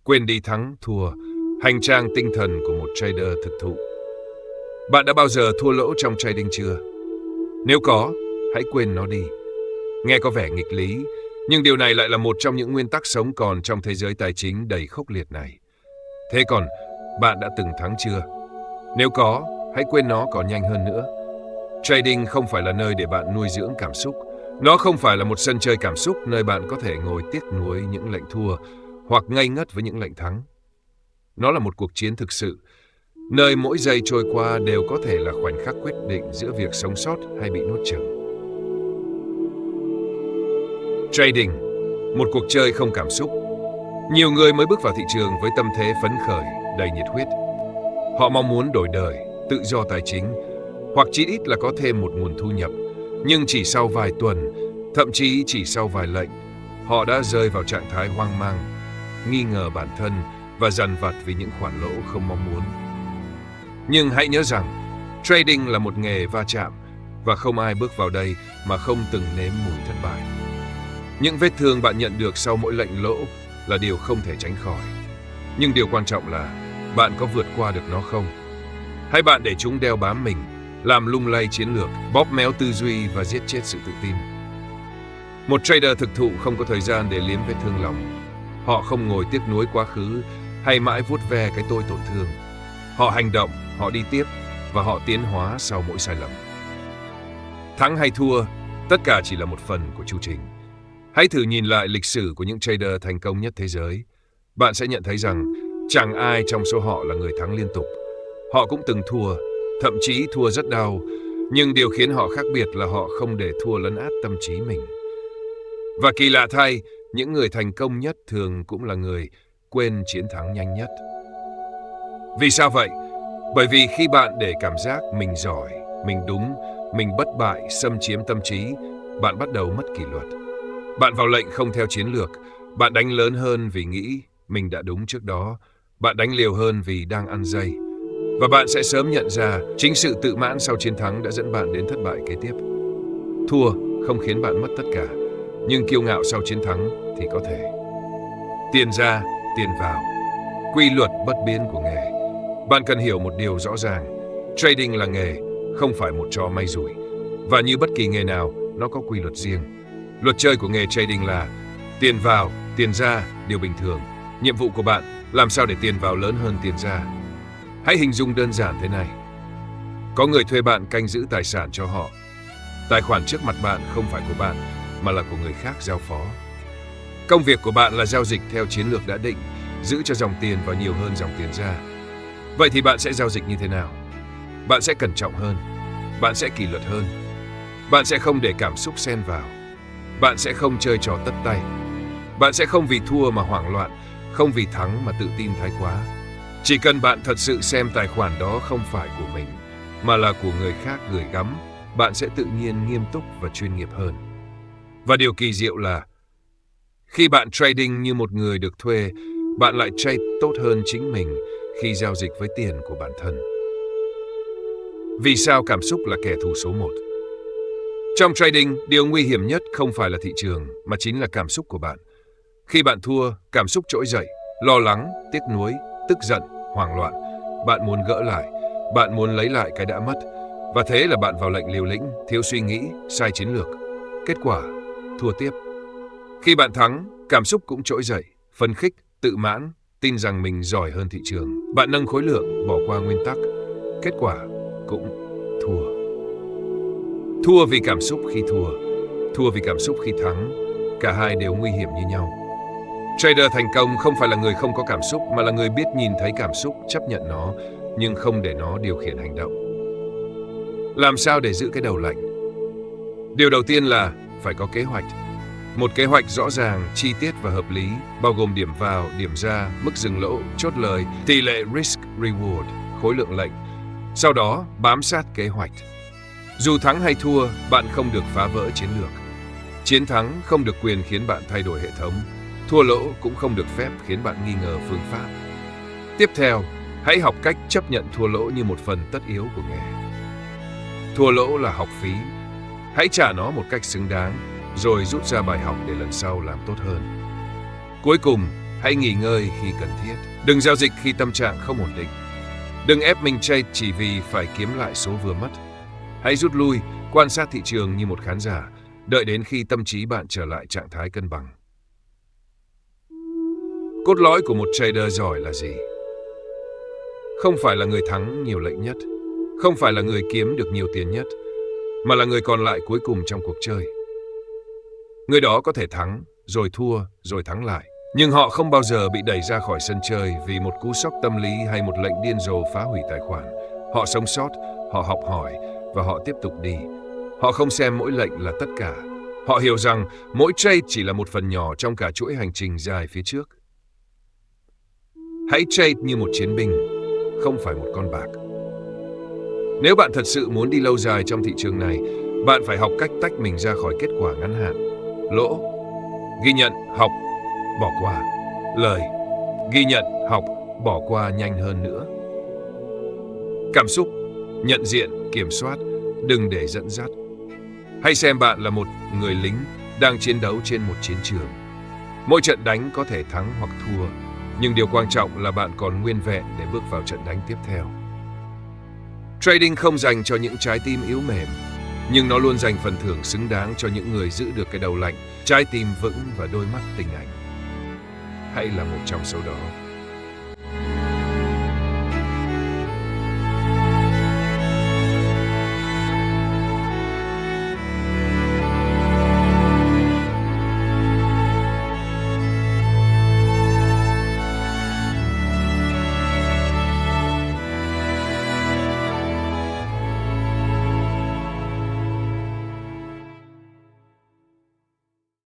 Quên đi thắng, thua, hành trang tinh thần của một trader thực thụ. Bạn đã bao giờ thua lỗ trong trading chưa? Nếu có, hãy quên nó đi. Nghe có vẻ nghịch lý, nhưng điều này lại là một trong những nguyên tắc sống còn trong thế giới tài chính đầy khốc liệt này. Thế còn, bạn đã từng thắng chưa? Nếu có, hãy quên nó còn nhanh hơn nữa. Trading không phải là nơi để bạn nuôi dưỡng cảm xúc. Nó không phải là một sân chơi cảm xúc nơi bạn có thể ngồi tiếc nuối những lệnh thua hoặc ngây ngất với những lệnh thắng. Nó là một cuộc chiến thực sự, nơi mỗi giây trôi qua đều có thể là khoảnh khắc quyết định giữa việc sống sót hay bị nuốt chửng. Trading, một cuộc chơi không cảm xúc. Nhiều người mới bước vào thị trường với tâm thế phấn khởi, đầy nhiệt huyết. Họ mong muốn đổi đời, tự do tài chính, hoặc chí ít là có thêm một nguồn thu nhập. Nhưng chỉ sau vài tuần, thậm chí chỉ sau vài lệnh, họ đã rơi vào trạng thái hoang mang, nghi ngờ bản thân và dằn vặt vì những khoản lỗ không mong muốn. Nhưng hãy nhớ rằng, trading là một nghề va chạm và không ai bước vào đây mà không từng nếm mùi thất bại. Những vết thương bạn nhận được sau mỗi lệnh lỗ là điều không thể tránh khỏi. Nhưng điều quan trọng là bạn có vượt qua được nó không? Hay bạn để chúng đeo bám mình, làm lung lay chiến lược, bóp méo tư duy và giết chết sự tự tin? Một trader thực thụ không có thời gian để liếm vết thương lòng. Họ không ngồi tiếc nuối quá khứ hay mãi vuốt ve cái tôi tổn thương. Họ hành động, họ đi tiếp và họ tiến hóa sau mỗi sai lầm. Thắng hay thua, tất cả chỉ là một phần của chu trình. Hãy thử nhìn lại lịch sử của những trader thành công nhất thế giới. Bạn sẽ nhận thấy rằng chẳng ai trong số họ là người thắng liên tục. Họ cũng từng thua, thậm chí thua rất đau, nhưng điều khiến họ khác biệt là họ không để thua lấn át tâm trí mình. Và kỳ lạ thay, những người thành công nhất thường cũng là người quên chiến thắng nhanh nhất. Vì sao vậy? Bởi vì khi bạn để cảm giác mình giỏi, mình đúng, mình bất bại xâm chiếm tâm trí, bạn bắt đầu mất kỷ luật. Bạn vào lệnh không theo chiến lược, bạn đánh lớn hơn vì nghĩ mình đã đúng trước đó, bạn đánh liều hơn vì đang ăn dây. Và bạn sẽ sớm nhận ra chính sự tự mãn sau chiến thắng đã dẫn bạn đến thất bại kế tiếp. Thua không khiến bạn mất tất cả, nhưng kiêu ngạo sau chiến thắng thì có thể. Tiền ra, tiền vào. Quy luật bất biến của nghề. Bạn cần hiểu một điều rõ ràng. Trading là nghề, không phải một trò may rủi. Và như bất kỳ nghề nào, nó có quy luật riêng. Luật chơi của nghề trading là tiền vào, tiền ra, điều bình thường. Nhiệm vụ của bạn, làm sao để tiền vào lớn hơn tiền ra. Hãy hình dung đơn giản thế này. Có người thuê bạn canh giữ tài sản cho họ. Tài khoản trước mặt bạn không phải của bạn, mà là của người khác giao phó. Công việc của bạn là giao dịch theo chiến lược đã định, giữ cho dòng tiền vào nhiều hơn dòng tiền ra. Vậy thì bạn sẽ giao dịch như thế nào? Bạn sẽ cẩn trọng hơn. Bạn sẽ kỷ luật hơn. Bạn sẽ không để cảm xúc xen vào. Bạn sẽ không chơi trò tất tay. Bạn sẽ không vì thua mà hoảng loạn, không vì thắng mà tự tin thái quá. Chỉ cần bạn thật sự xem tài khoản đó không phải của mình, mà là của người khác gửi gắm, bạn sẽ tự nhiên nghiêm túc và chuyên nghiệp hơn. Và điều kỳ diệu là, khi bạn trading như một người được thuê, bạn lại trade tốt hơn chính mình khi giao dịch với tiền của bản thân. Vì sao cảm xúc là kẻ thù số 1? Trong trading, điều nguy hiểm nhất không phải là thị trường, mà chính là cảm xúc của bạn. Khi bạn thua, cảm xúc trỗi dậy, lo lắng, tiếc nuối, tức giận, hoảng loạn. Bạn muốn gỡ lại, bạn muốn lấy lại cái đã mất. Và thế là bạn vào lệnh liều lĩnh, thiếu suy nghĩ, sai chiến lược. Kết quả, thua tiếp. Khi bạn thắng, cảm xúc cũng trỗi dậy, phấn khích, tự mãn, tin rằng mình giỏi hơn thị trường. Bạn nâng khối lượng, bỏ qua nguyên tắc. Kết quả cũng thua. Thua vì cảm xúc khi thua vì cảm xúc khi thắng. Cả hai đều nguy hiểm như nhau. Trader thành công không phải là người không có cảm xúc, mà là người biết nhìn thấy cảm xúc, chấp nhận nó, nhưng không để nó điều khiển hành động. Làm sao để giữ cái đầu lạnh? Điều đầu tiên là phải có kế hoạch. Một kế hoạch rõ ràng, chi tiết và hợp lý, bao gồm điểm vào, điểm ra, mức dừng lỗ, chốt lời, tỷ lệ risk-reward, khối lượng lệnh. Sau đó, bám sát kế hoạch. Dù thắng hay thua, bạn không được phá vỡ chiến lược. Chiến thắng không được quyền khiến bạn thay đổi hệ thống. Thua lỗ cũng không được phép khiến bạn nghi ngờ phương pháp. Tiếp theo, hãy học cách chấp nhận thua lỗ như một phần tất yếu của nghề. Thua lỗ là học phí. Hãy trả nó một cách xứng đáng, rồi rút ra bài học để lần sau làm tốt hơn. Cuối cùng, Hãy nghỉ ngơi khi cần thiết. Đừng giao dịch khi tâm trạng không ổn định. Đừng ép mình trade chỉ vì phải kiếm lại số vừa mất. Hãy rút lui, quan sát thị trường như một khán giả, đợi đến khi tâm trí bạn trở lại trạng thái cân bằng. Cốt lõi của một trader giỏi là gì? Không phải là người thắng nhiều lệnh nhất, không phải là người kiếm được nhiều tiền nhất, mà là người còn lại cuối cùng trong cuộc chơi. Người đó có thể thắng, rồi thua, rồi thắng lại. Nhưng họ không bao giờ bị đẩy ra khỏi sân chơi vì một cú sốc tâm lý hay một lệnh điên rồ phá hủy tài khoản. Họ sống sót, họ học hỏi và họ tiếp tục đi. Họ không xem mỗi lệnh là tất cả. Họ hiểu rằng mỗi trade chỉ là một phần nhỏ trong cả chuỗi hành trình dài phía trước. Hãy trade như một chiến binh, không phải một con bạc. Nếu bạn thật sự muốn đi lâu dài trong thị trường này, bạn phải học cách tách mình ra khỏi kết quả ngắn hạn. Lỗ, ghi nhận, học, bỏ qua. Lời, ghi nhận, học, bỏ qua nhanh hơn nữa. Cảm xúc, nhận diện, kiểm soát, đừng để dẫn dắt. Hãy xem bạn là một người lính đang chiến đấu trên một chiến trường. Mỗi trận đánh có thể thắng hoặc thua, nhưng điều quan trọng là bạn còn nguyên vẹn để bước vào trận đánh tiếp theo. Trading không dành cho những trái tim yếu mềm, nhưng nó luôn dành phần thưởng xứng đáng cho những người giữ được cái đầu lạnh, trái tim vững và đôi mắt tinh anh. Hãy là một trong số đó.